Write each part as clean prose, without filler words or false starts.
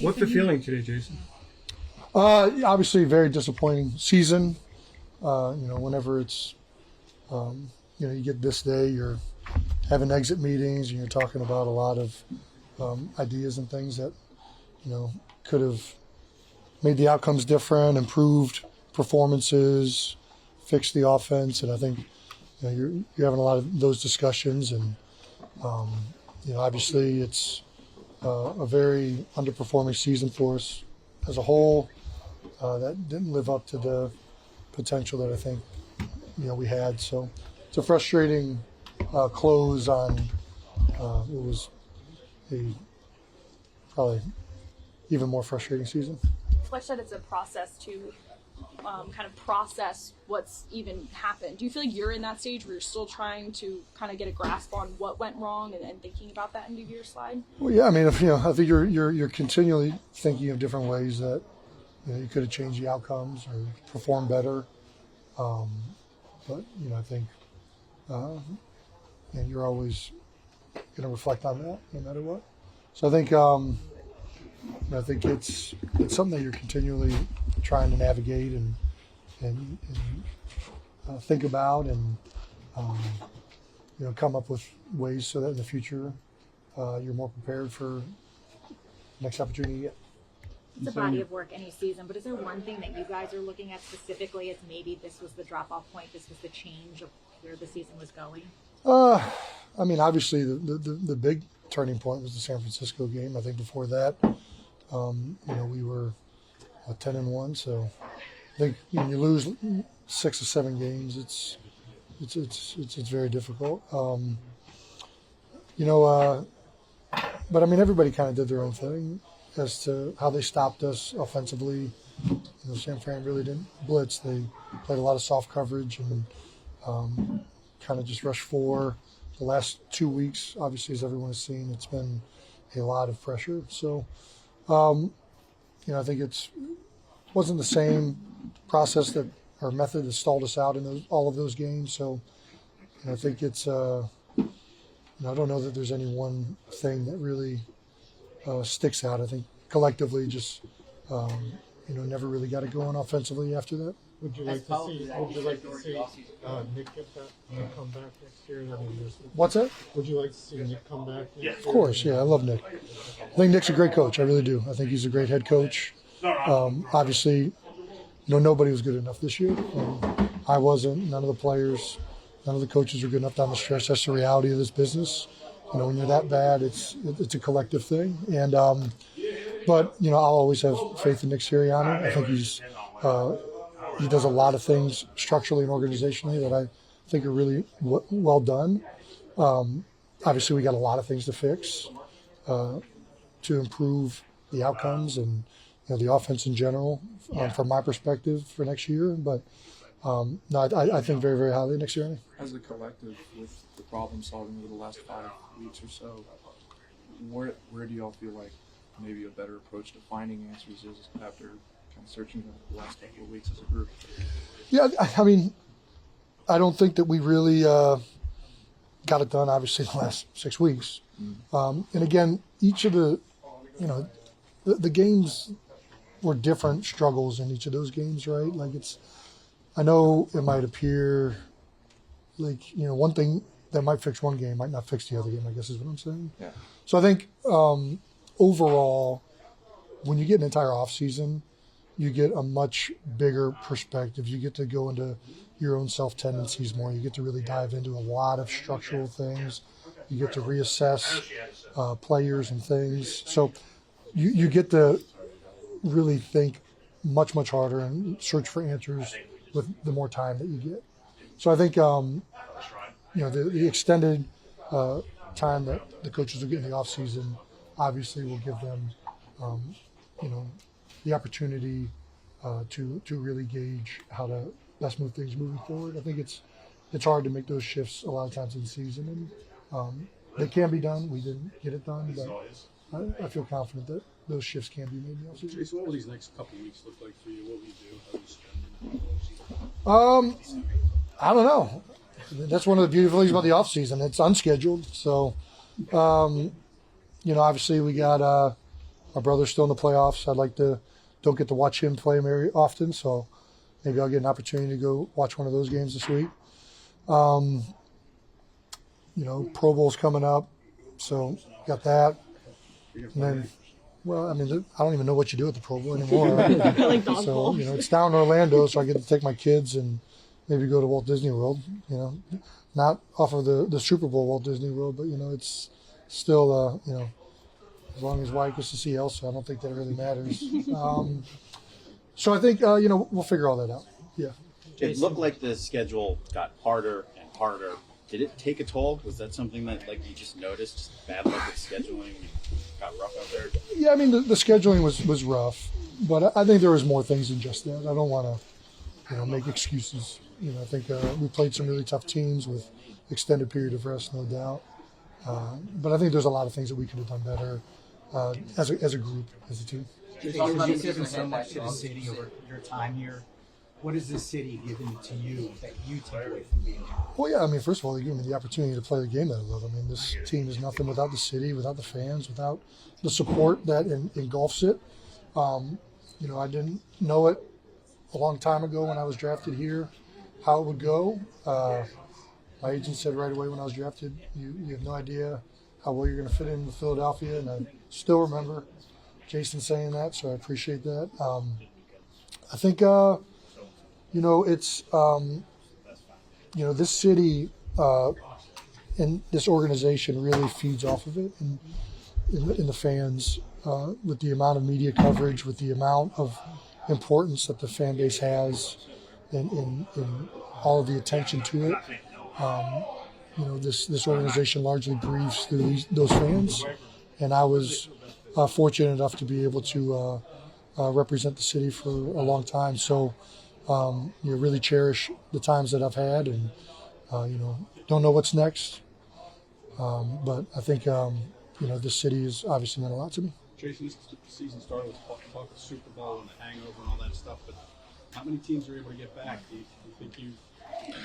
What's the feeling today, Jason? Obviously, very disappointing season. Whenever it's, you get this day, you're having exit meetings and you're talking about a lot of ideas and things that, could have made the outcomes different, improved performances, fixed the offense. And I think, you're having a lot of those discussions. And, obviously it's a very underperforming season for us as a whole. That didn't live up to the potential that I think, we had. So it's a frustrating close on what was a probably even more frustrating season. Fletch said it's a process to kind of process what's even happened. Do you feel like you're in that stage where you're still trying to kind of get a grasp on what went wrong and thinking about that end of your slide? Well, yeah, I mean, I think you're continually thinking of different ways that you could have changed the outcomes or performed better. But I think you're always going to reflect on that no matter what. So I think I think it's something that you're continually trying to navigate and think about and come up with ways so that in the future you're more prepared for the next opportunity you get. It's a body of work any season, but is there one thing that you guys are looking at specifically as maybe this was the drop-off point, this was the change of where the season was going? I mean, obviously the big turning point was the San Francisco game. I think before that, we were 10-1. So I think when you lose 6 or 7 games, it's very difficult. But I mean, everybody kind of did their own thing as to how they stopped us offensively. San Fran really didn't blitz. They played a lot of soft coverage and kind of just rushed for. The last 2 weeks, obviously, as everyone has seen, it's been a lot of pressure. So, I think wasn't the same process that or method that stalled us out in all of those games. So, I think it's I don't know that there's any one thing that really sticks out. I think collectively just never really got it going offensively after that. Would you like to see Nick get that come back next year? What's that? Would you like to see Nick come back next year? Of course, yeah. I love Nick. I think Nick's a great coach. I really do. I think he's a great head coach. Obviously, nobody was good enough this year. I wasn't. None of the players, none of the coaches were good enough down the stretch. That's the reality of this business. When you're that bad, it's a collective thing. And but I'll always have faith in Nick Sirianni. I think he does a lot of things structurally and organizationally that I think are really well done. Obviously, we got a lot of things to fix to improve the outcomes and the offense in general from my perspective for next year. But I think very, very highly next year. As a collective, with the problem solving over the last 5 weeks or so, where do y'all feel like maybe a better approach to finding answers is after kind of searching the last couple of weeks as a group? Yeah, I mean, I don't think that we really got it done, obviously, the last 6 weeks. And again, each of the games were different struggles in each of those games, right? Like I know it might appear like, one thing that might fix one game might not fix the other game, I guess is what I'm saying. Yeah. So I think overall, when you get an entire off season, you get a much bigger perspective. You get to go into your own self-tendencies more. You get to really dive into a lot of structural things. You get to reassess players and things. So you get to really think much, much harder and search for answers with the more time that you get. So I think, the extended time that the coaches will get in the off season obviously will give them, the opportunity to really gauge how to best move things moving forward. I think it's hard to make those shifts a lot of times in the season, and they can be done. We didn't get it done, but I feel confident that those shifts can be made in the offseason. Jason, what will these next couple of weeks look like for you? What will you do? How will you spend it? I don't know. That's one of the beautiful things about the off season. It's unscheduled, so obviously we got my brother's still in the playoffs. Don't get to watch him play very often, so maybe I'll get an opportunity to go watch one of those games this week. Pro Bowl's coming up, so got that. And then, I don't even know what you do at the Pro Bowl anymore. Like dog So, bowl. it's down in Orlando, so I get to take my kids and maybe go to Walt Disney World. Not off of the Super Bowl Walt Disney World, but it's still as long as Wyatt gets to see Elsa, I don't think that really matters. So I think we'll figure all that out. Yeah. It looked like the schedule got harder and harder. Did it take a toll? Was that something that you just noticed? Just bad luck with scheduling? Got rough out there? Yeah, the scheduling was rough, but I think there was more things than just that. I don't want to make excuses. I think we played some really tough teams with extended period of rest, no doubt. But I think there's a lot of things that we could have done better as a group, as a team. You've given so much to the city over your time here. What has this city given to you that you take away from being here? Well, yeah, first of all, they gave me the opportunity to play the game that I love. This team is nothing without the city, without the fans, without the support that engulfs it. I didn't know it a long time ago when I was drafted here, how it would go. My agent said right away when I was drafted, you have no idea how well you're going to fit in with Philadelphia, and I still remember Jason saying that, so I appreciate that. I think, it's, this city and this organization really feeds off of it, and in the fans, with the amount of media coverage, with the amount of importance that the fan base has, and all of the attention to it. This organization largely breathes through those fans, and I was fortunate enough to be able to represent the city for a long time. So, really cherish the times that I've had, and don't know what's next. But I think this city has obviously meant a lot to me. Jason, this season started with talk of Super Bowl and the hangover and all that stuff, but how many teams are able to get back? Do you think you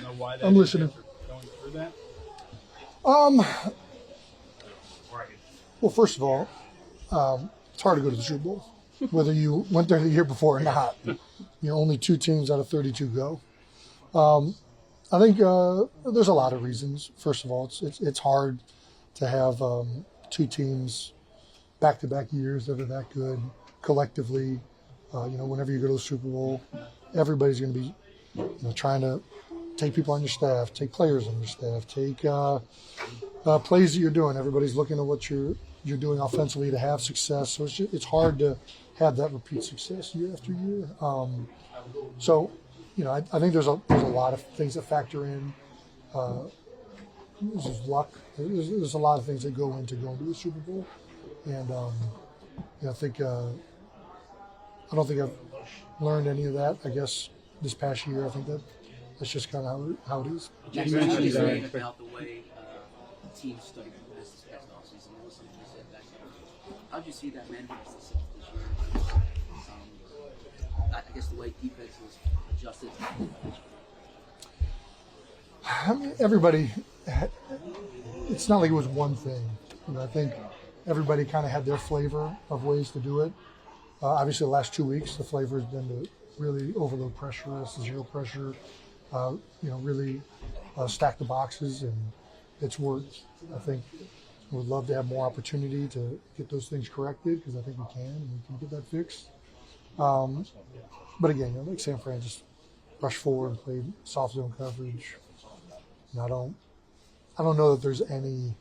know why that I'm is listening. after going through that? Well, first of all, it's hard to go to the Super Bowl, whether you went there the year before or not. Only 2 teams out of 32 go. I think there's a lot of reasons. First of all, it's hard to have 2 teams back-to-back years that are that good collectively. Whenever you go to the Super Bowl, everybody's going to be trying to take people on your staff, take players on your staff, take plays that you're doing. Everybody's looking at what you're doing offensively to have success. So it's hard to have that repeat success year after year. I think there's a lot of things that factor in. There's luck. There's a lot of things that go into going to the Super Bowl, and I think I don't think I've learned any of that. I guess this past year, I think that's just kind of how it is. You mentioned saying about the way teams studied the business past offseason. That was something you said back then. How'd you see that manifest itself this year? I guess the way defense was adjusted. Everybody. It's not like it was one thing. I think everybody kind of had their flavor of ways to do it. Obviously, the last 2 weeks, the flavor has been to really overload pressure us, zero pressure. Really stack the boxes, and it's worked. I think we'd love to have more opportunity to get those things corrected, because I think we can, and we can get that fixed. But again, like San Fran just rushed forward and played soft zone coverage. And I don't know that there's any,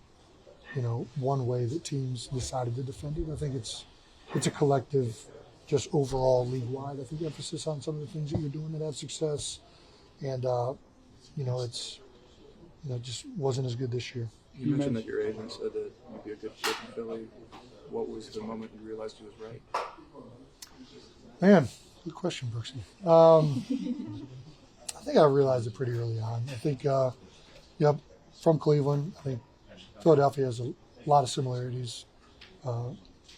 one way that teams decided to defend it. I think it's a collective, just overall league-wide. I think emphasis on some of the things that you're doing that have success. And, it's, just wasn't as good this year. You mentioned that your agent said that you'd be a good fit in Philly. What was the moment you realized he was right? Man, good question, Brooksy. I think I realized it pretty early on. I think, from Cleveland, I think Philadelphia has a lot of similarities.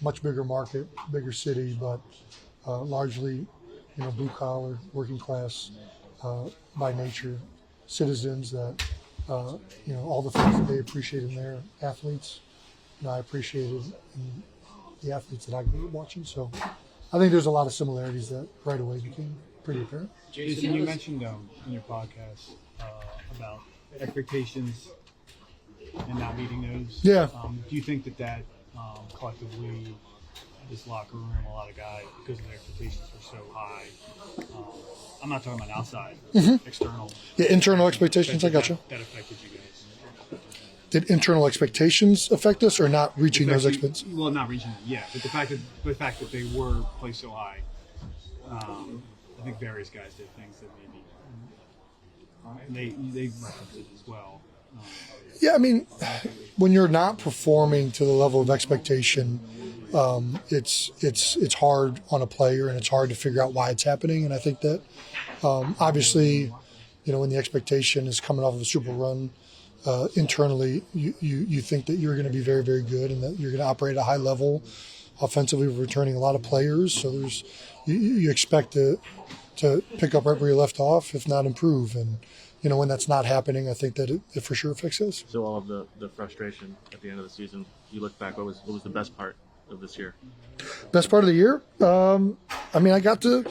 Much bigger market, bigger city, but largely, blue collar, working class by nature, citizens that, all the things that they appreciate in their athletes, I appreciated in the athletes that I grew up watching. So I think there's a lot of similarities that right away became pretty apparent. Jason, you mentioned in your podcast about expectations and not meeting those. Yeah. Do you think that collectively, this locker room, a lot of guys, because their expectations were so high, I'm not talking about outside, external. Yeah, internal expectations, I gotcha. That affected you guys. Did internal expectations affect us or not reaching those expectations? Well, not reaching them, yeah. But the fact that they were placed so high, I think various guys did things that maybe they referenced it as well. Yeah, I mean, when you're not performing to the level of expectation, it's hard on a player, and it's hard to figure out why it's happening. And I think that obviously, when the expectation is coming off of a Super Run, internally you think that you're going to be very, very good, and that you're going to operate at a high level offensively, returning a lot of players. So you expect to pick up right where you left off, if not improve. And when that's not happening, I think that it for sure affects us. So all of the frustration at the end of the season, you look back, what was the best part of this year? Best part of the year? I mean, I got to,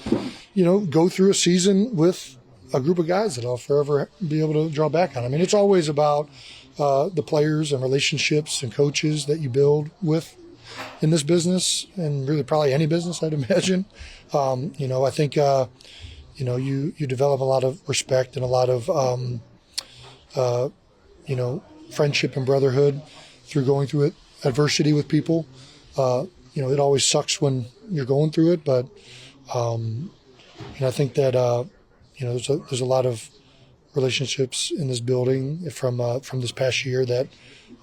go through a season with a group of guys that I'll forever be able to draw back on. I mean, it's always about the players and relationships and coaches that you build with in this business, and really probably any business, I'd imagine. I think, you develop a lot of respect and a lot of, friendship and brotherhood through going through adversity with people. It always sucks when you're going through it, but I think that there's a lot of relationships in this building from this past year that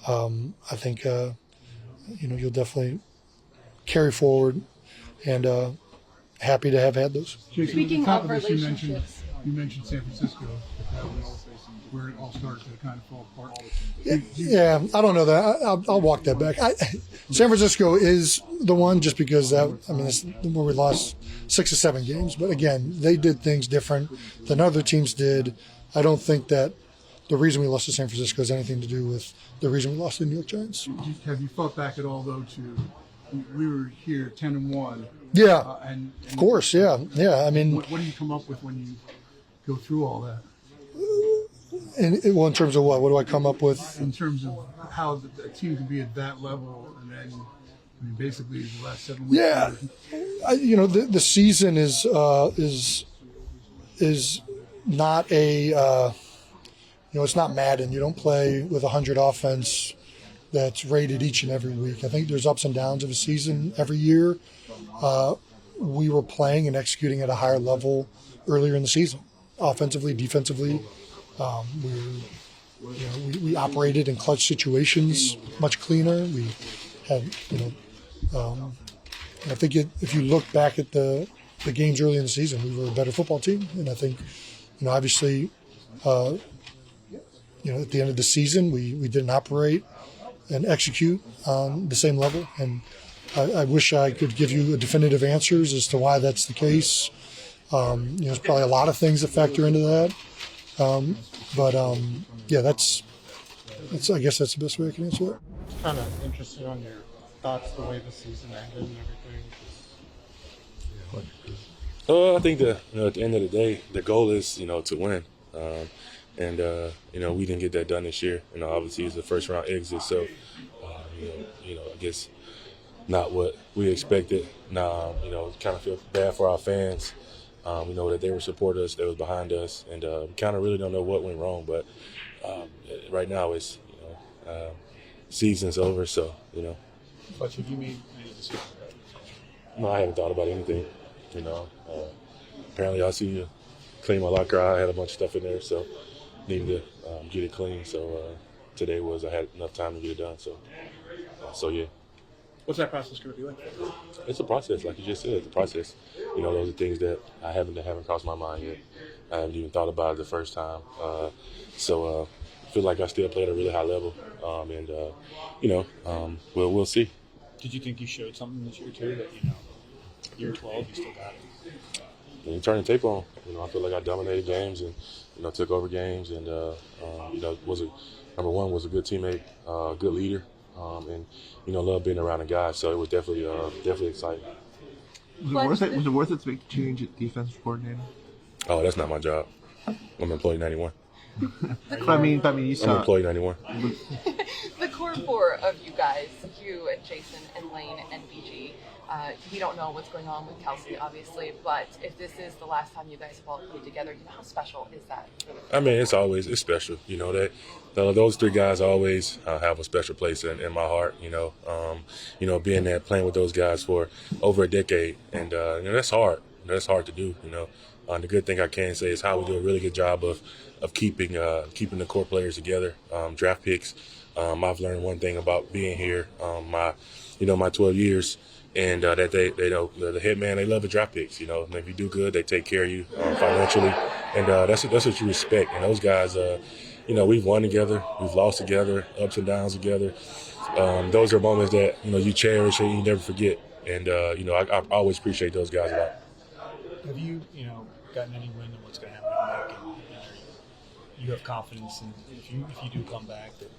I think you'll definitely carry forward, and happy to have had those. Jason, Speaking at the top of this, relationships, you mentioned San Francisco. That was where it all started to kind of fall apart. Yeah, I don't know that. I'll walk that back. San Francisco is the one, just because it's where we lost 6 or 7 games. But again, they did things different than other teams did. I don't think that the reason we lost to San Francisco has anything to do with the reason we lost to the New York Giants. Have you thought back at all, though, to we were here 10-1? Yeah, and of course, yeah. I mean, what do you come up with when you go through all that? in terms of what? What do I come up with? In terms of how a team can be at that level, and then basically the last 7 weeks. Yeah, the season is not a it's not Madden. You don't play with 100 offense that's rated each and every week. I think there's ups and downs of a season every year. We were playing and executing at a higher level earlier in the season, offensively, defensively. We operated in clutch situations much cleaner. We had, I think if you look back at the games early in the season, we were a better football team. And I think, obviously, at the end of the season, we didn't operate and execute on the same level. And I wish I could give you definitive answers as to why that's the case. There's probably a lot of things that factor into that. That's I guess that's the best way I can answer it. It's kind of interesting on your thoughts the way the season ended and everything. I think that at the end of the day, the goal is to win, and we didn't get that done this year. Obviously it's a first round exit, so I guess not what we expected. Now kind of feel bad for our fans. We know that they were supporting us, they was behind us, and we kind of really don't know what went wrong. But right now it's season's over, so Fletcher, do you mean any decision? No, I haven't thought about anything. Apparently I see you clean my locker. I had a bunch of stuff in there, so needed to get it clean. So today I had enough time to get it done. So yeah. What's that process going to be like? It's a process, like you just said. It's a process. Those are things that I haven't crossed my mind yet. I haven't even thought about it the first time. So I feel like I still play at a really high level, we'll see. Did you think you showed something this year too that year 12 you still got it? When you turn the tape on, I feel like I dominated games and took over games and number one was a good teammate, good leader. and love being around the guys. So it was definitely exciting. Was it worth it to make the change at defensive coordinator? Oh, that's not my job. I'm employee 91. But I mean, you saw. I'm employee 91. The core four of you guys, you and Jason and Lane and BG, we don't know what's going on with Kelce, obviously, but if this is the last time you guys have all played together, how special is that? I mean, it's special. Those three guys always have a special place in my heart. Being there, playing with those guys for over a decade, and that's hard. That's hard to do. The good thing I can say is how we do a really good job of keeping the core players together. Draft picks. I've learned one thing about being here. My 12 years. And that they know the head man, they love the draft picks. And if you do good, they take care of you financially, and that's what you respect. And those guys, we've won together, we've lost together, ups and downs together. Those are moments that you cherish and you never forget. And I always appreciate those guys a lot. Have you gotten any wind on what's going to happen with Nick? And you have confidence in if you do come back, that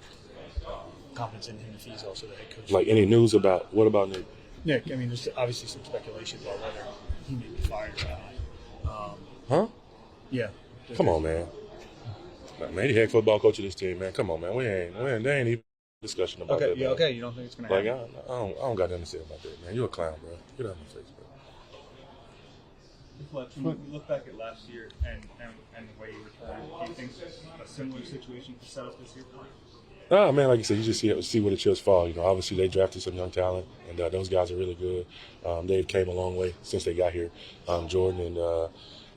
confidence in him if he's also the head coach. Like any news about what about Nick? Nick, I mean, there's obviously some speculation about whether he may be fired or not. Huh? Yeah. Come on, man. Man, he head football coach of this team, man. Come on, man. There ain't even discussion about that. Yeah, okay. You don't think it's going to happen? I don't got nothing to say about that, man. You a clown, bro. Get out of my face, bro. Fletcher, when you look back at last year and the way you returned, do you think a similar situation could set up this year for you? Oh, man, like you said, you just see where the chips fall. Obviously they drafted some young talent, and those guys are really good. They've came a long way since they got here. Jordan and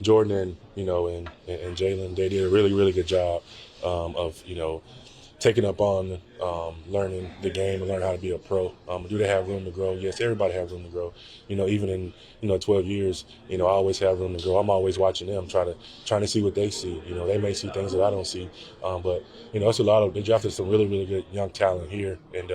and Jalen, they did a really, really good job of taking up on learning the game and learning how to be a pro. Do they have room to grow? Yes, everybody has room to grow. Even in 12 years, I always have room to grow. I'm always watching them, trying to see what they see. They may see things that I don't see, but it's a lot of. They drafted some really, really good young talent here, and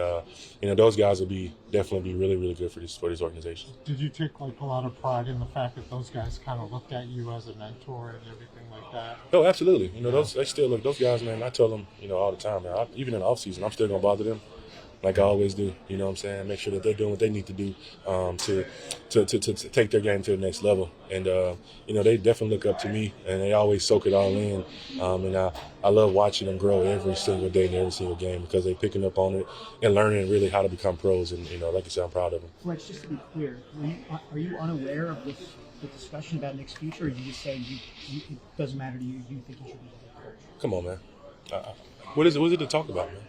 those guys will definitely be really, really good for this organization. Did you take a lot of pride in the fact that those guys kind of looked at you as a mentor and everything like that? Oh, absolutely. They still look. Those guys, man. I tell them, all the time, man. Even in the off season, I'm still gonna bother them, like I always do. You know what I'm saying? Make sure that they're doing what they need to do to take their game to the next level. And they definitely look up to me, and they always soak it all in. And I love watching them grow every single day and every single game because they're picking up on it and learning really how to become pros. And like I said, I'm proud of them. Fletch, just to be clear, are you unaware of the discussion about Nick's future, or are you just saying it doesn't matter to you? You think he should be the head coach? Come on, man. What is it to talk about, man?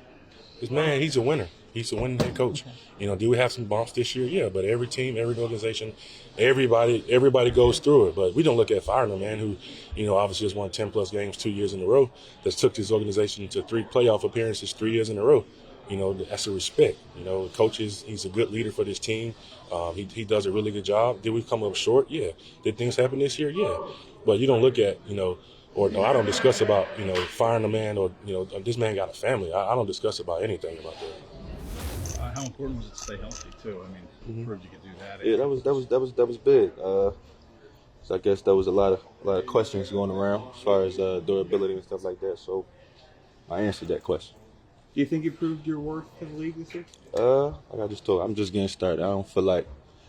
This man, he's a winner. He's a winning head coach. Do we have some bumps this year? Yeah, but every team, every organization, everybody goes through it. But we don't look at firing a man who, obviously has won 10-plus games 2 years in a row, that's took his organization to 3 playoff appearances 3 years in a row. That's a respect. Coach he's a good leader for this team. He does a really good job. Did we come up short? Yeah. Did things happen this year? Yeah. But you don't look at, or no, I don't discuss about, firing a man or, this man got a family. I don't discuss about anything about that. How important was it to stay healthy too? I mean, proved you could do that. Yeah, that was big. So I guess there was a lot of questions going around as far as durability and stuff like that. So I answered that question. Do you think you proved your worth to the league this year? Like I just told, I'm just getting started. I don't feel like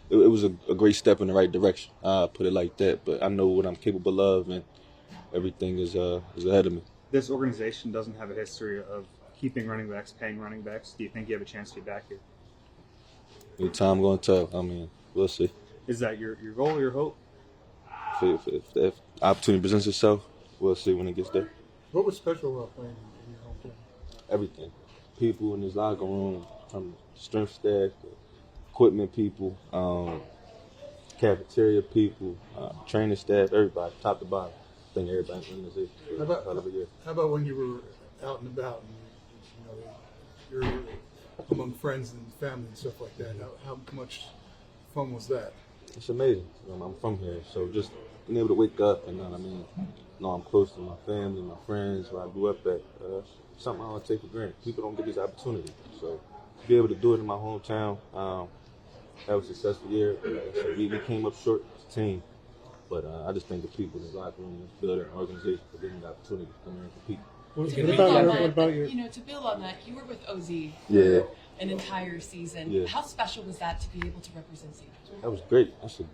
it was a great step in the right direction. Put it like that. But I know what I'm capable of, and everything is ahead of me. This organization doesn't have a history of keeping running backs, paying running backs. Do you think you have a chance to get back here? Time going to tell. I mean, we'll see. Is that your goal, your hope? If the opportunity presents itself, we'll see when it gets there. What was special about playing in your hometown? Everything. People in this locker room, from strength staff, to equipment people, cafeteria people, training staff, everybody, top to bottom. I think everybody's in this How about when you were out and about and you're among friends and family and stuff like that? How much fun was that? It's amazing. I'm from here, so just being able to wake up and know I'm close to my family, my friends, where I grew up at. Something I don't take for granted. People don't get this opportunity, so to be able to do it in my hometown, that was a successful year. So we came up short as a team, but I just thank the people in the locker room, this building, organization for giving me the opportunity to come here and compete. What To build on that, you know, to build on that, you were with OZ Yeah. for an entire season. Yeah. How special was that to be able to represent you? That was great. That's a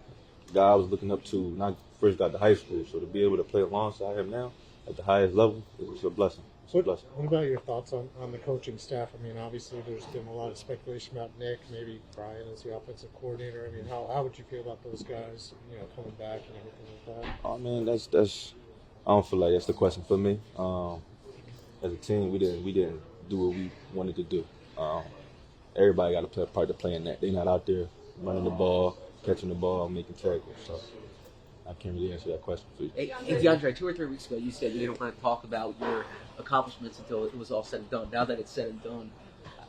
guy I was looking up to when I first got to high school. So to be able to play alongside him now at the highest level is a blessing. It's a blessing. What about your thoughts on the coaching staff? I mean, obviously there's been a lot of speculation about Nick, maybe Brian as the offensive coordinator. I mean, how would you feel about those guys, you know, coming back and everything like that? Oh man, that's I don't feel like that's the question for me. As a team, we didn't do what we wanted to do. Everybody got to play a part to play in that. They're not out there running the ball, catching the ball, making tackles. So I can't really answer that question for you. Hey, DeAndre, 2 or 3 weeks ago, you said you didn't want to talk about your accomplishments until it was all said and done. Now that it's said and done,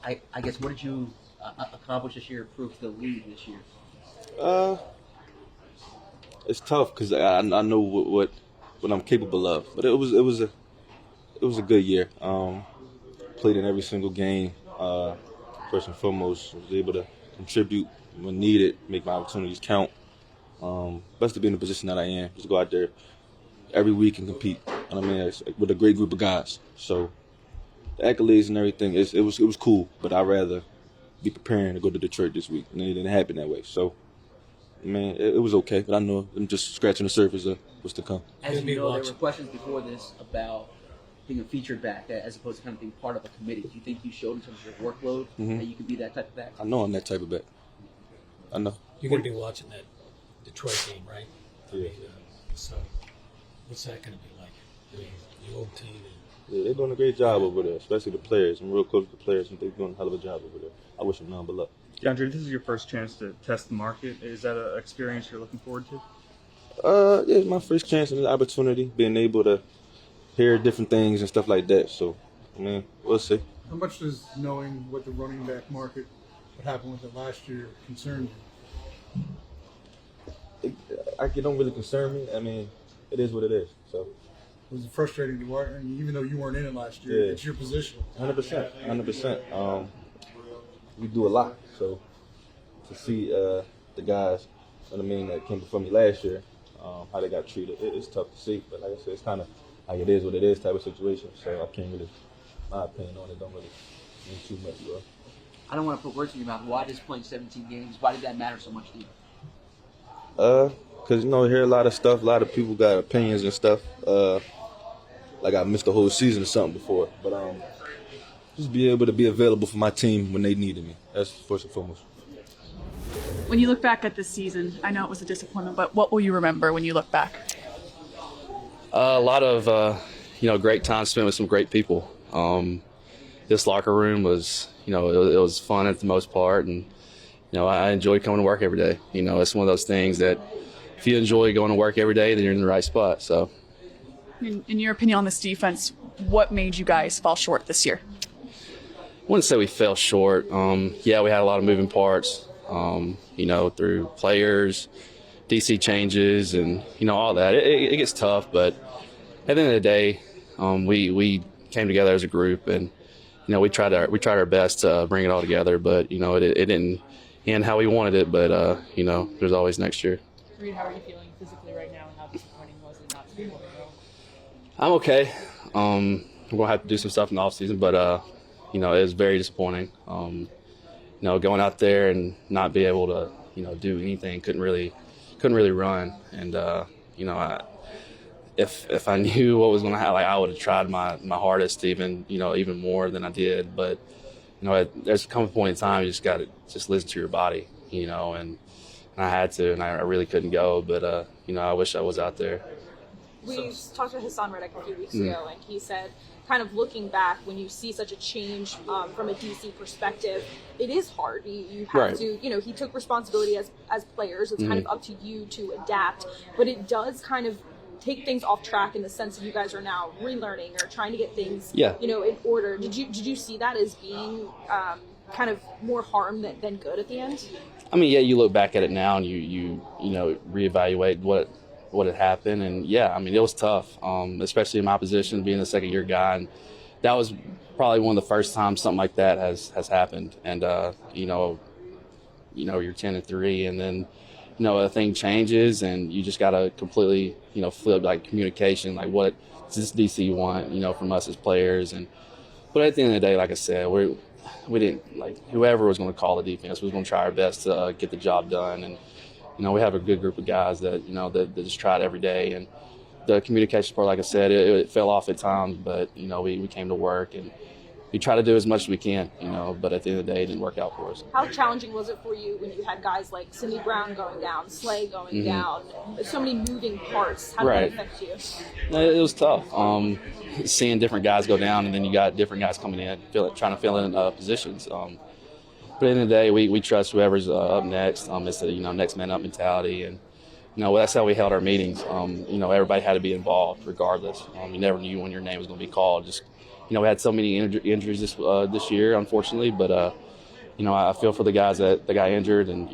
I guess what did you accomplish this year, prove to the league this year? It's tough because I know what I'm capable of, but it was a good year. Played in every single game. First and foremost, was able to contribute when needed, make my opportunities count. Best to be in the position that I am, just go out there every week and compete. And I mean, it's with a great group of guys. So the accolades and everything, it was cool. But I'd rather be preparing to go to Detroit this week, and it didn't happen that way. So, I mean, it was okay. But I know I'm just scratching the surface of what's to come. As you know, there were questions before this about being a featured back as opposed to kind of being part of a committee. Do you think you showed in terms of your workload that you can be that type of back? I know I'm that type of back. I know. You're going to be watching that Detroit game, right? Yeah. I mean, so what's that going to be like? I mean, the old team. Yeah, they're doing a great job over there, especially the players. I'm real close with the players, and they're doing a hell of a job over there. I wish them none but luck. DeAndre, this is your first chance to test the market. Is that an experience you're looking forward to? Yeah, it's my first chance and an opportunity, being able to hear different things and stuff like that. So, I mean, we'll see. How much does knowing what the running back market, what happened with it last year, concern you? It don't really concern me. I mean, it is what it is. So. Was it frustrating to watch? I mean, even though you weren't in it last year, it's your position. 100%. We do a lot. So to see the guys, what I mean, that came before me last year, how they got treated, it's tough to see. But like I said, it's kind of like it is what it is type of situation. So I can't really, my opinion on it don't really mean too much. Bro. I don't want to put words in your mouth. Why does playing 17 games? Why did that matter so much to you? Because, you know, I hear a lot of stuff. A lot of people got opinions and stuff. Like I missed the whole season or something before. But just be able to be available for my team when they needed me. That's first and foremost. When you look back at this season, I know it was a disappointment, but what will you remember when you look back? A lot of, great time spent with some great people. This locker room was, it was fun at the most part. And, I enjoyed coming to work every day. It's one of those things that if you enjoy going to work every day, then you're in the right spot. So, in your opinion on this defense, what made you guys fall short this year? I wouldn't say we fell short. We had a lot of moving parts, through players, DC changes, and, all that. It gets tough, but at the end of the day, we came together as a group, and, we tried our best to bring it all together, but, it didn't end how we wanted it, but, there's always next year. Reed, how are you feeling physically right now, and how disappointing was it not to be able to go? I'm okay. I'm going to have to do some stuff in the offseason, but, it was very disappointing. Going out there and not be able to, do anything, couldn't really run. And, if I knew what was going to happen, I would have tried my hardest to even more than I did. But, there's come a point in time you just got to just listen to your body, and I had to, and I really couldn't go. But, I wish I was out there. We talked to Hassan Reddick a few weeks ago, and he said, kind of looking back, when you see such a change from a DC perspective, it is hard. You have to, he took responsibility as players. It's kind of up to you to adapt, but it does kind of take things off track in the sense that you guys are now relearning or trying to get things, in order. Did you see that as being kind of more harm than good at the end? I mean, you look back at it now and you reevaluate what had happened, and it was tough, especially in my position, being a second-year guy, and that was probably one of the first times something like that has happened. And you're 10-3, and then a thing changes and you just got to completely, flip like communication, like what does this DC want, from us as players. But at the end of the day, like I said, we didn't, like, whoever was going to call the defense, we was going to try our best to get the job done. And, we have a good group of guys that, that just try it every day. And the communication part, like I said, it fell off at times, but, we came to work and we try to do as much as we can, but at the end of the day, it didn't work out for us. How challenging was it for you when you had guys like Cindy Brown going down, Slay going down, so many moving parts? How did that affect you? It was tough. Seeing different guys go down, and then you got different guys coming in, trying to fill in positions. But at the end of the day, we trust whoever's up next. It's the next man up mentality, and that's how we held our meetings. Everybody had to be involved regardless. You never knew when your name was going to be called. Just we had so many injuries this year, unfortunately. But I feel for the guys that got injured, and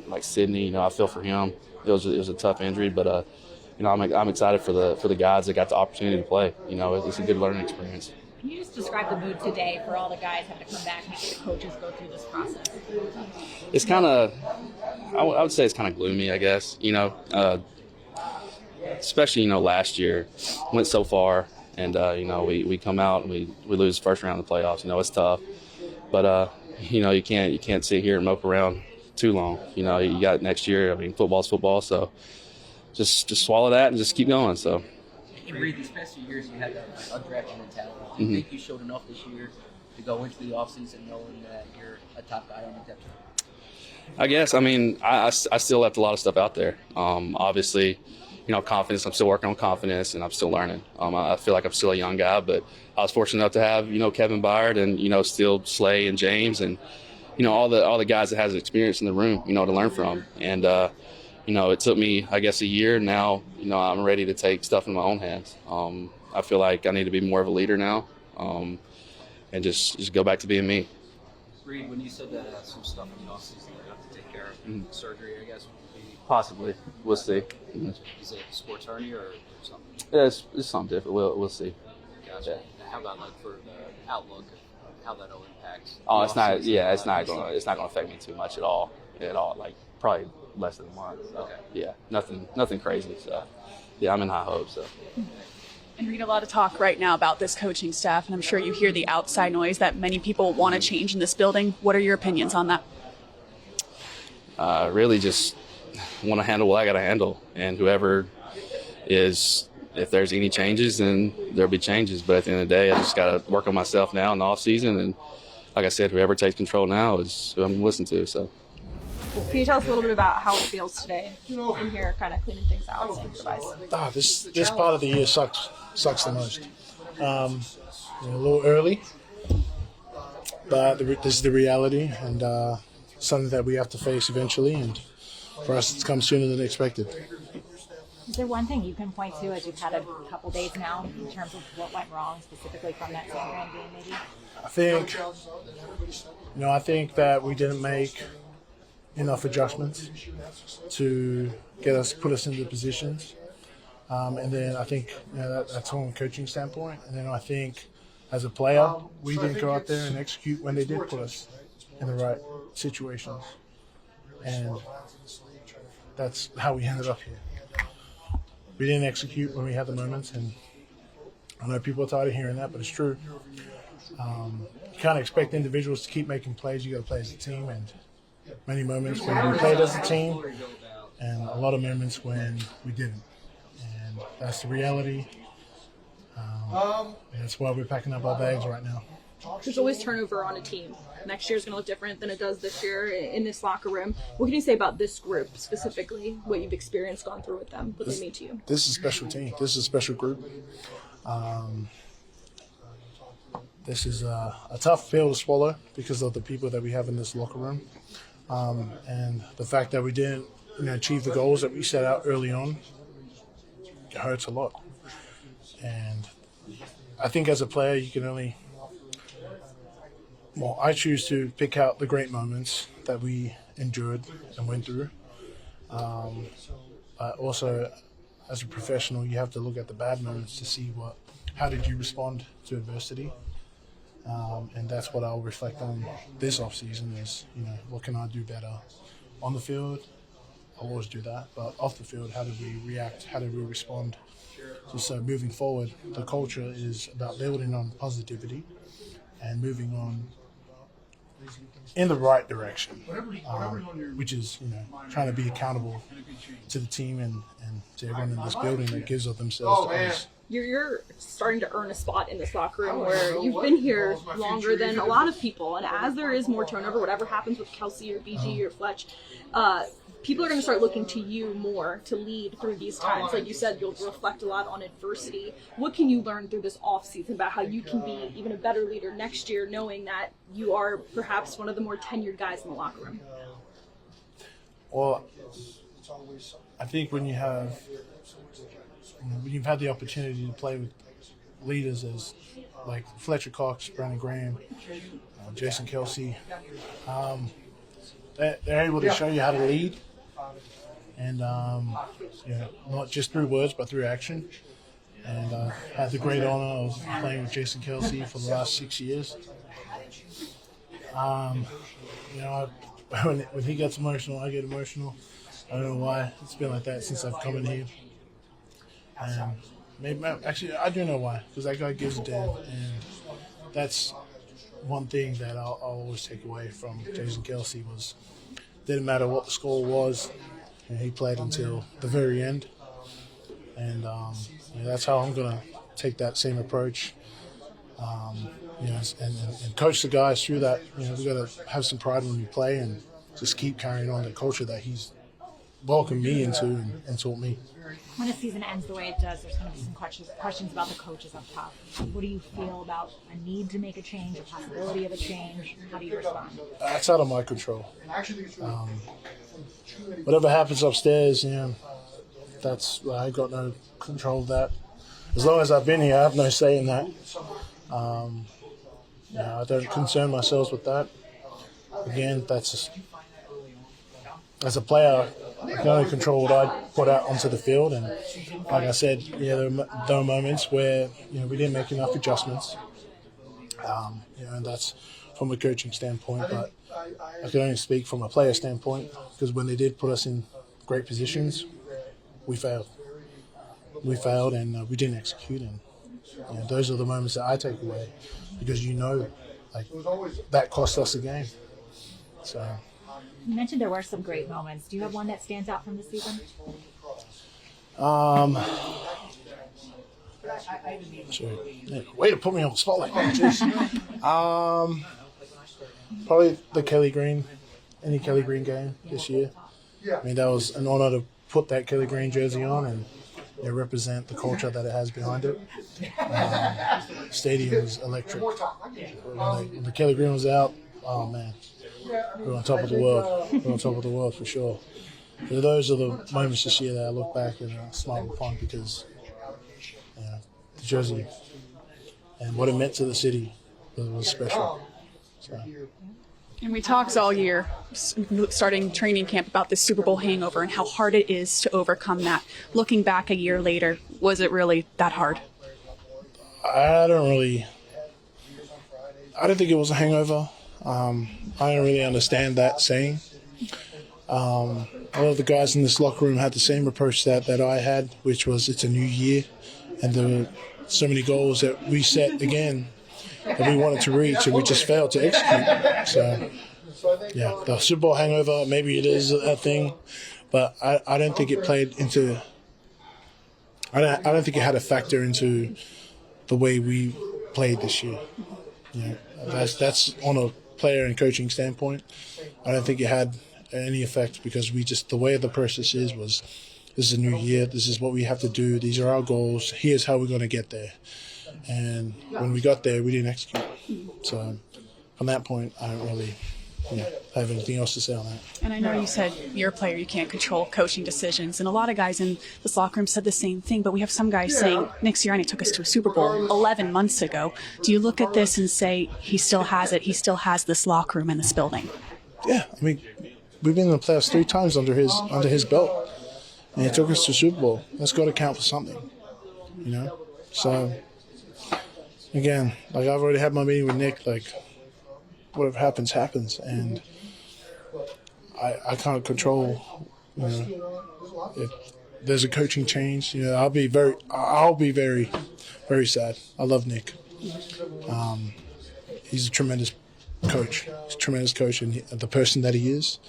like Sydney. I feel for him. It was a tough injury, but I'm excited for the guys that got the opportunity to play. It's a good learning experience. Can you just describe the mood today for all the guys having to come back and make the coaches go through this process? It's kind of, I would say it's kind of gloomy, I guess. Especially last year went so far. And, we come out and we lose the first round of the playoffs. It's tough. But, you can't sit here and mope around too long. You got next year. I mean, football's football. So just swallow that and just keep going. So. Reed, these past 2 years, you had that undrafted mentality. Do you think you showed enough this year to go into the offseason knowing that you're a top guy on the depth chart? I guess. I mean, I still left a lot of stuff out there. Obviously, confidence. I'm still working on confidence, and I'm still learning. I feel like I'm still a young guy, but I was fortunate enough to have, Kevin Byard and, still Slay and James and, all the guys that has experience in the room, to learn from. And, it took me, I guess, a year. Now, I'm ready to take stuff in my own hands. I feel like I need to be more of a leader now and just go back to being me. Reed, when you said that some stuff in the offseason that you have to take care of, surgery, I guess, would be... Possibly. We'll see. Is it sports hernia or something? Yeah, it's something different. We'll see. Gotcha. Yeah. How about for the outlook of how that all impacts? Oh, it's not. Yeah, it's not going to affect me too much at all. Like probably less than a month. So, okay. Yeah, nothing crazy. So, yeah, I'm in high hopes. So. And read a lot of talk right now about this coaching staff, and I'm sure you hear the outside noise that many people want to change in this building. What are your opinions on that? Really just want to handle what I got to handle, and whoever is, if there's any changes, then there'll be changes. But at the end of the day, I just got to work on myself now in the off season, and like I said, whoever takes control now is who I'm going to listen to. So. Can you tell us a little bit about how it feels today in here, kind of cleaning things out? This part of the year sucks the most. A little early, but this is the reality, and something that we have to face eventually. And for us, it's come sooner than expected. Is there one thing you can point to as you've had a couple days now in terms of what went wrong specifically from that San Fran game, maybe? I think that we didn't make enough adjustments to put us into positions. And then I think that's from a coaching standpoint. And then I think as a player, we didn't go out there and execute when they did put us in the right situations. And that's how we ended up here. We didn't execute when we had the moments, and I know people are tired of hearing that, but it's true. You can't expect individuals to keep making plays. You got to play as a team, and many moments when we played as a team, and a lot of moments when we didn't. And that's the reality. And that's why we're packing up our bags right now. There's always turnover on a team. Next year's going to look different than it does this year in this locker room. What can you say about this group specifically, what you've experienced, gone through with them, what they mean to you? This is a special team. This is a special group. This is a tough pill to swallow because of the people that we have in this locker room. And the fact that we didn't achieve the goals that we set out early on, it hurts a lot. And I think as a player, you can only... Well, I choose to pick out the great moments that we endured and went through. But also, as a professional, you have to look at the bad moments to see how did you respond to adversity. And that's what I'll reflect on this offseason is, what can I do better on the field I'll always do that. But off the field, how do we react? How do we respond? So moving forward, the culture is about building on positivity and moving on in the right direction, which is, trying to be accountable to the team and to everyone in this building that gives of themselves to us. You're starting to earn a spot in this locker room where you've been here longer than a lot of people, and as there is more turnover, whatever happens with Kelce or BG or Fletch, people are going to start looking to you more to lead through these times. Like you said, you'll reflect a lot on adversity. What can you learn through this off season about how you can be even a better leader next year, knowing that you are perhaps one of the more tenured guys in the locker room? Well, I think when you've had the opportunity to play with leaders as like Fletcher Cox, Brandon Graham, Jason Kelce, they're able to show you how to lead, and not just through words but through action. And I had the great honor of playing with Jason Kelce for the last 6 years. When he gets emotional, I get emotional. I don't know why. It's been like that since I've come in here. And actually, I do know why, because that guy gives a damn. And that's one thing that I'll always take away from Jason Kelce was didn't matter what the score was, he played until the very end. And that's how I'm going to take that same approach. And coach the guys through that. We've got to have some pride when we play and just keep carrying on the culture that he's welcomed me into and taught me. When a season ends the way it does, there's going to be some questions about the coaches up top. What do you feel about a need to make a change, a possibility of a change? How do you respond? That's out of my control. Whatever happens upstairs, I got no control of that. As long as I've been here, I have no say in that. I don't concern myself with that. Again, as a player, I can only control what I put out onto the field, and like I said, there are moments where we didn't make enough adjustments, and that's from a coaching standpoint. But I can only speak from a player standpoint, because when they did put us in great positions, we failed. And we didn't execute, and those are the moments that I take away, because that cost us a game. So. You mentioned there were some great moments. Do you have one that stands out from the season? Way to put me on the spot like that. Probably the Kelly Green game this year. That was an honor to put that Kelly Green jersey on and represent the culture that it has behind it. Stadium was electric. When the Kelly Green was out, oh man. We're on top of the world. We're on top of the world for sure. So those are the moments this year that I look back and smile upon, because the jersey and what it meant to the city was special. So. And we talked all year, starting training camp, about this Super Bowl hangover and how hard it is to overcome that. Looking back a year later, was it really that hard? I don't think it was a hangover. I don't really understand that saying. All of the guys in this locker room had the same approach that I had, which was it's a new year, and there were so many goals that we set again that we wanted to reach, and we just failed to execute. So, the Super Bowl hangover, maybe it is a thing, but I don't think it played into. I don't think it had a factor into the way we played this year. That's on a player and coaching standpoint. I don't think it had any effect, because the way the process was this is a new year, this is what we have to do, these are our goals, here's how we're going to get there. And when we got there, we didn't execute. So from that point, I don't really have anything else to say on that. And I know you said you're a player, you can't control coaching decisions, and a lot of guys in this locker room said the same thing, but we have some guys saying Nick Sirianni took us to a Super Bowl 11 months ago. Do you look at this and say he still has it, he still has this locker room in this building? Yeah, we've been in the playoffs 3 times under his belt, and he took us to Super Bowl. That's got to count for something, So again, I've already had my meeting with Nick. Whatever happens, happens, and I can't control if there's a coaching change, I'll be very, very sad. I love Nick. He's a tremendous coach. He's a tremendous coach, and the person that he is.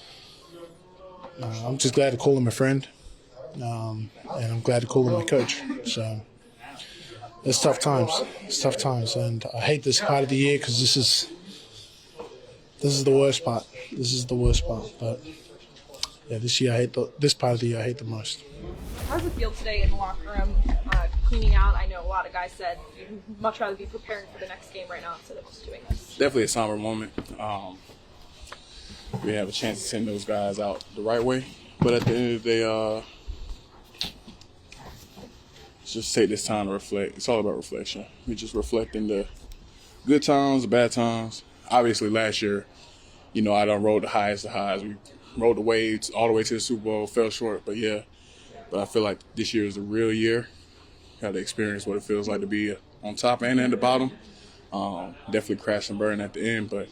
I'm just glad to call him a friend, and I'm glad to call him my coach. So it's tough times. It's tough times, and I hate this part of the year because this is the worst part. This is the worst part. But yeah, this year this part of the year I hate the most. How's it feel today in the locker room, cleaning out? I know a lot of guys said you'd much rather be preparing for the next game right now instead of just doing this. Definitely a somber moment. We have a chance to send those guys out the right way, but at the end of the day, just take this time to reflect. It's all about reflection. We just reflecting the good times, the bad times. Obviously, last year, I done rode the highest of highs. We rode the waves all the way to the Super Bowl, fell short, but I feel like this year is the real year. Got to experience what it feels like to be on top and at the bottom. Definitely crash and burn at the end, but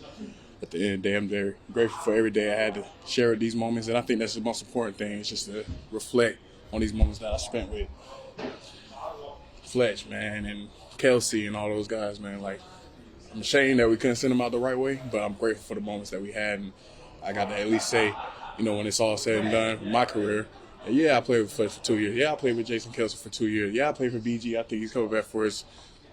at the end of the day, I'm very grateful for every day I had to share these moments, and I think that's the most important thing, is just to reflect on these moments that I spent with Fletch, man, and Kelce and all those guys, man. Like, I'm ashamed that we couldn't send them out the right way, but I'm grateful for the moments that we had, and I got to at least say, when it's all said and done in my career, I played with Fletch for 2 years. Yeah, I played with Jason Kelce for 2 years. Yeah, I played for BG. I think he's coming back for his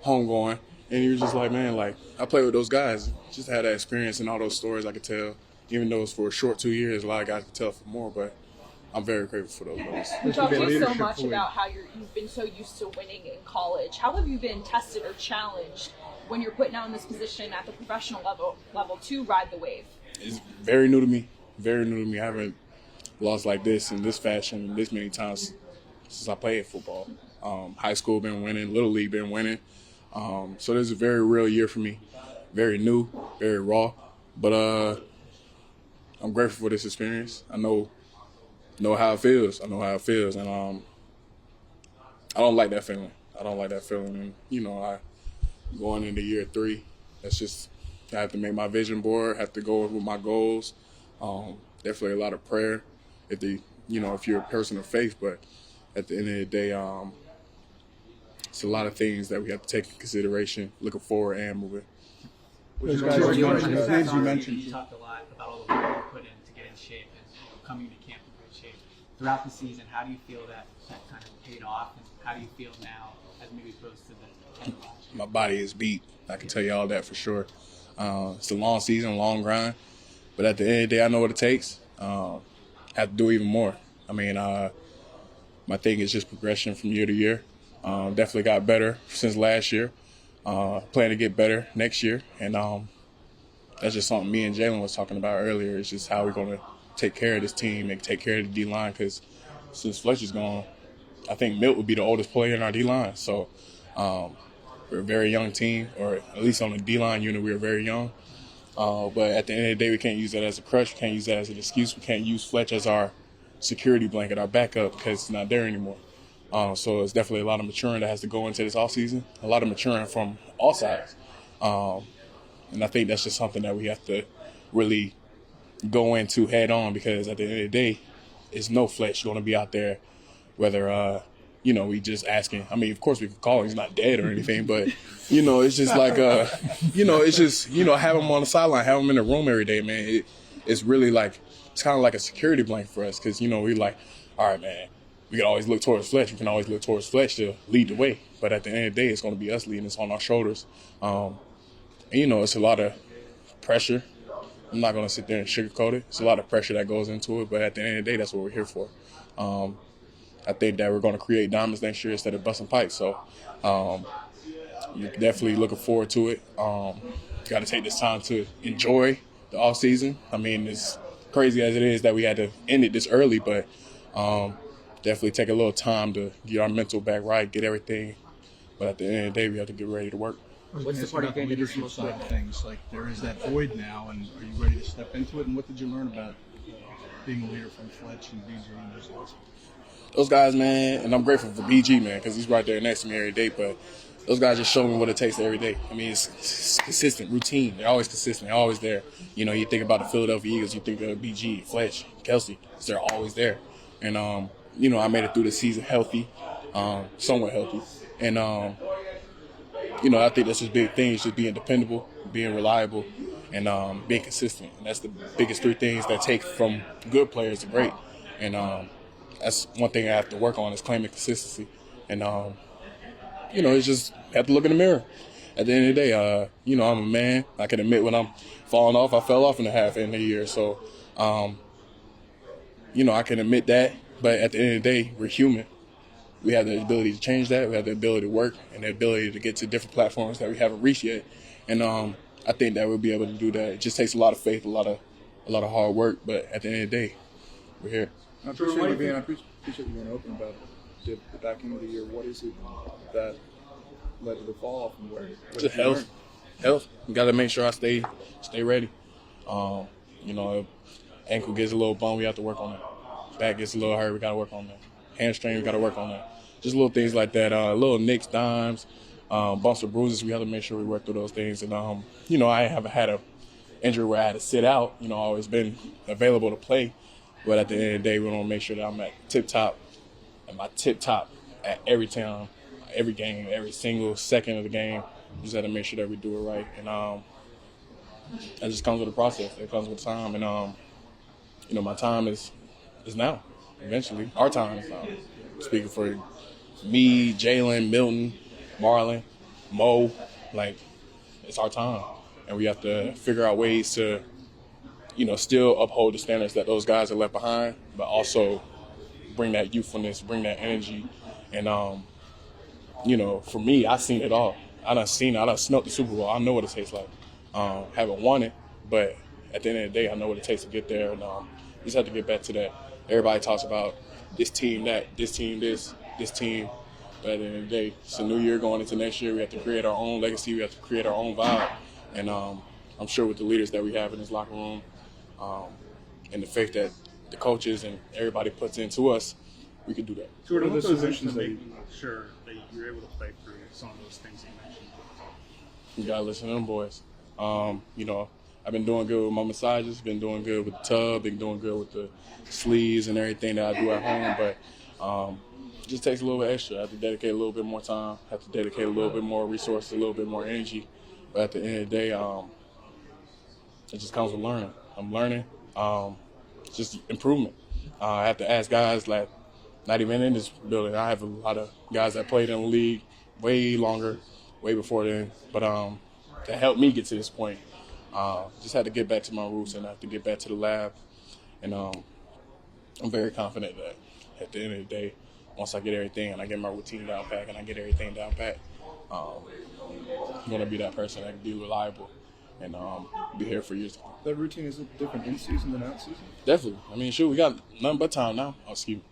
homegoing. And you're just like, man, I played with those guys. Just had that experience and all those stories I could tell. Even though it's for a short 2 years, a lot of guys could tell for more, but I'm very grateful for those moments. We talked to you so much about how you've been so used to winning in college. How have you been tested or challenged when you're put now in this position at the professional level to ride the wave? It's very new to me. Very new to me. I haven't lost like this in this fashion this many times since I played football. High school been winning, Little League been winning. So this is a very real year for me. Very new, very raw. But I'm grateful for this experience. I know how it feels. I know how it feels. And I don't like that feeling. And, I going into year 3, that's just, I have to make my vision board, have to go with my goals. Definitely a lot of prayer if you're a person of faith, but at the end of the day, it's a lot of things that we have to take into consideration, looking forward and moving. You talked a lot about all the work you put in to get in shape and coming to camp in good shape. Throughout the season, how do you feel that kind of paid off, and how do you feel now as maybe opposed to the end of last year? My body is beat. I can tell you all that for sure. It's a long season, long grind, but at the end of the day, I know what it takes. Have to do even more. I mean, my thing is just progression from year to year. Definitely got better since last year. Plan to get better next year, and that's just something me and Jalen was talking about earlier. It's just how we're going to take care of this team and take care of the D-line, because since Fletcher's gone, I think Milt would be the oldest player in our D-line. So we're a very young team, or at least on the D-line unit, we're very young. But at the end of the day, we can't use that as a crutch. We can't use that as an excuse. We can't use Fletch as our security blanket, our backup, because it's not there anymore. So it's definitely a lot of maturing that has to go into this offseason, a lot of maturing from all sides. And I think that's just something that we have to really go into head on, because at the end of the day, it's no Fletch going to be out there, whether, we just asking. I mean, of course we can call him. He's not dead or anything, but, it's just like, it's just, have him on the sideline, have him in the room every day, man. It's really like, it's kind of like a security blanket for us, because, we're like, all right, man, we can always look towards Fletch. We can always look towards Fletch to lead the way. But at the end of the day, it's going to be us leading. It's on our shoulders. And, it's a lot of pressure. I'm not going to sit there and sugarcoat it. It's a lot of pressure that goes into it. But at the end of the day, that's what we're here for. I think that we're going to create diamonds next year instead of busting pipes. So you're definitely looking forward to it. Got to take this time to enjoy the off season. I mean, as crazy as it is that we had to end it this early, but definitely take a little time to get our mental back right, get everything. But at the end of the day, we have to get ready to work. What's the part of the leadership side of things? Like, there is that void now, and are you ready to step into it? And what did you learn about being a leader from Fletch and BG and those guys? Those guys, man, and I'm grateful for BG, man, because he's right there next to me every day. But those guys just show me what it takes every day. I mean, it's consistent, routine. They're always consistent. They're always there. You think about the Philadelphia Eagles, you think of BG, Fletch, Kelce. They're always there. And, I made it through the season healthy, somewhat healthy. And, I think that's just big things, just being dependable, being reliable, and being consistent. And that's the biggest three things that take from good players to great. And that's one thing I have to work on is claiming consistency. And, it's just have to look in the mirror. At the end of the day, I'm a man. I can admit when I'm falling off. I fell off in the half end of the year. So, I can admit that. But at the end of the day, we're human. We have the ability to change that. We have the ability to work and the ability to get to different platforms that we haven't reached yet. And I think that we'll be able to do that. It just takes a lot of faith, a lot of hard work. But at the end of the day, we're here. I appreciate you being open about the back end of the year. What is it that led to the fall off and where? Just health. You got to make sure I stay ready. Ankle gets a little bummed, we have to work on that. Back gets a little hurt, we got to work on that. Hamstring, we got to work on that. Just little things like that. Little nicks, dimes, bumps or bruises. We have to make sure we work through those things. And I haven't had an injury where I had to sit out. Always been available to play. But at the end of the day, we want to make sure that I'm at tip top at every time, every game, every single second of the game. We just have to make sure that we do it right. And that just comes with the process. It comes with time. And my time is now. Eventually, our time is now. Speaking for me, Jalen, Milton, Marlon, Mo, it's our time. And we have to figure out ways to, still uphold the standards that those guys are left behind, but also bring that youthfulness, bring that energy. And, for me, I've seen it all. I done smelt the Super Bowl. I know what it tastes like. Haven't won it, but at the end of the day, I know what it takes to get there. And we just have to get back to that. Everybody talks about this team, that, this team, this team. But at the end of the day, it's a new year going into next year. We have to create our own legacy. We have to create our own vibe. And I'm sure with the leaders that we have in this locker room and the faith that the coaches and everybody puts into us, we can do that. Sort of the solutions that sure that you're able to play through some of those things you mentioned. You got to listen to them boys. I've been doing good with my massages, been doing good with the tub, been doing good with the sleeves and everything that I do at home, but it just takes a little bit extra. I have to dedicate a little bit more time, have to dedicate a little bit more resources, a little bit more energy. But at the end of the day, it just comes with learning. I'm learning. It's just improvement. I have to ask guys like not even in this building. I have a lot of guys that played in the league way longer, way before then, but that helped me get to this point. Just had to get back to my roots and I have to get back to the lab. And I'm very confident that at the end of the day, once I get everything and I get my routine down pat and I get everything down pat, I'm going to be that person that can be reliable and be here for years to come. That routine, is it different in season than out season? Definitely. I mean, we got nothing but time now. Oh, excuse me.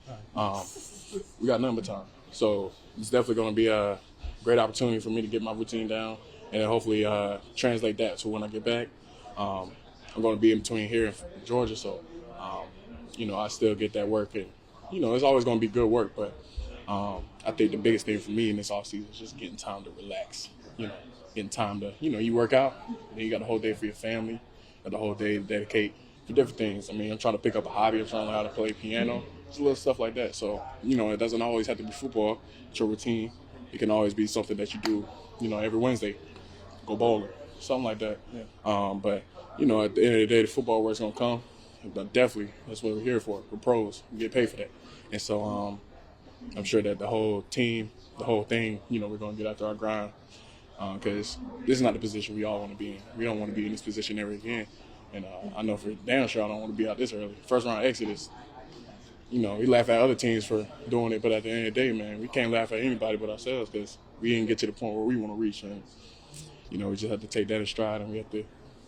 We got nothing but time. So it's definitely going to be a great opportunity for me to get my routine down and then hopefully translate that to when I get back. I'm going to be in between here and Georgia, so, I still get that work. And, it's always going to be good work, but I think the biggest thing for me in this offseason is just getting time to relax, getting time to, you work out, then you got the whole day for your family, got the whole day to dedicate for different things. I mean, I'm trying to pick up a hobby, I'm trying to learn how to play piano, just little stuff like that. So, it doesn't always have to be football, it's your routine. It can always be something that you do, every Wednesday, go bowling, something like that. Yeah. But, at the end of the day, the football work's going to come. But definitely, that's what we're here for. We're pros. We get paid for that. And so I'm sure that the whole team, the whole thing, we're going to get after our grind because this is not the position we all want to be in. We don't want to be in this position ever again. And I know for damn sure I don't want to be out this early. First round exit is, we laugh at other teams for doing it, but at the end of the day, man, we can't laugh at anybody but ourselves because we didn't get to the point where we want to reach. And, we just have to take that in stride and we have to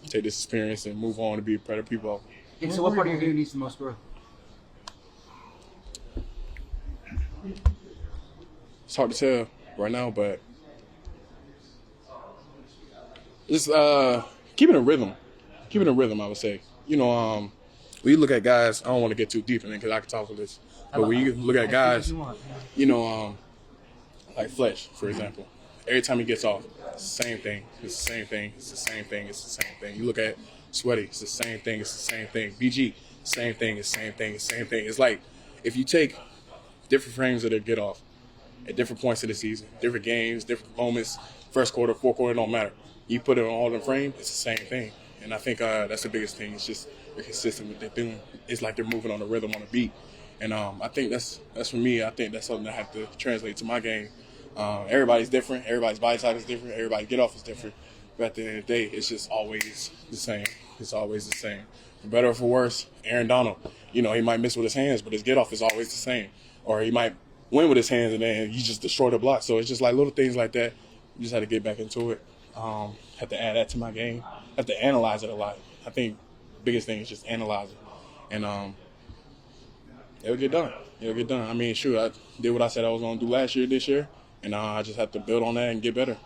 take this experience and move on to be better people. Okay, so what part of your game needs the most growth? It's hard to tell right now, but just keeping a rhythm. Keeping a rhythm, I would say. When you look at guys, I don't want to get too deep in it because I can talk for this. But when you look at guys, like Fletch, for example, every time he gets off, it's the same thing. It's the same thing. It's the same thing. It's the same thing. You look at Sweaty, it's the same thing. It's the same thing. BG, same thing. It's the same thing. It's the same thing. It's like if you take different frames of their get off at different points of the season, different games, different moments, first quarter, fourth quarter, don't matter. You put it on all the frame, it's the same thing. And I think that's the biggest thing. It's just they're consistent with what they're doing. It's like they're moving on the rhythm, on the beat. And I think that's for me. I think that's something I have to translate to my game. Everybody's different. Everybody's body type is different. Everybody's get off is different. But at the end of the day, it's just always the same. It's always the same. For better or for worse, Aaron Donald, he might miss with his hands, but his get off is always the same. Or he might win with his hands and then you just destroy the block. So it's just like little things like that. You just had to get back into it. Have to add that to my game. Have to analyze it a lot. I think the biggest thing is just analyze it. And it'll get done. It'll get done. I mean, sure, I did what I said I was going to do last year, this year. And I just have to build on that and get better.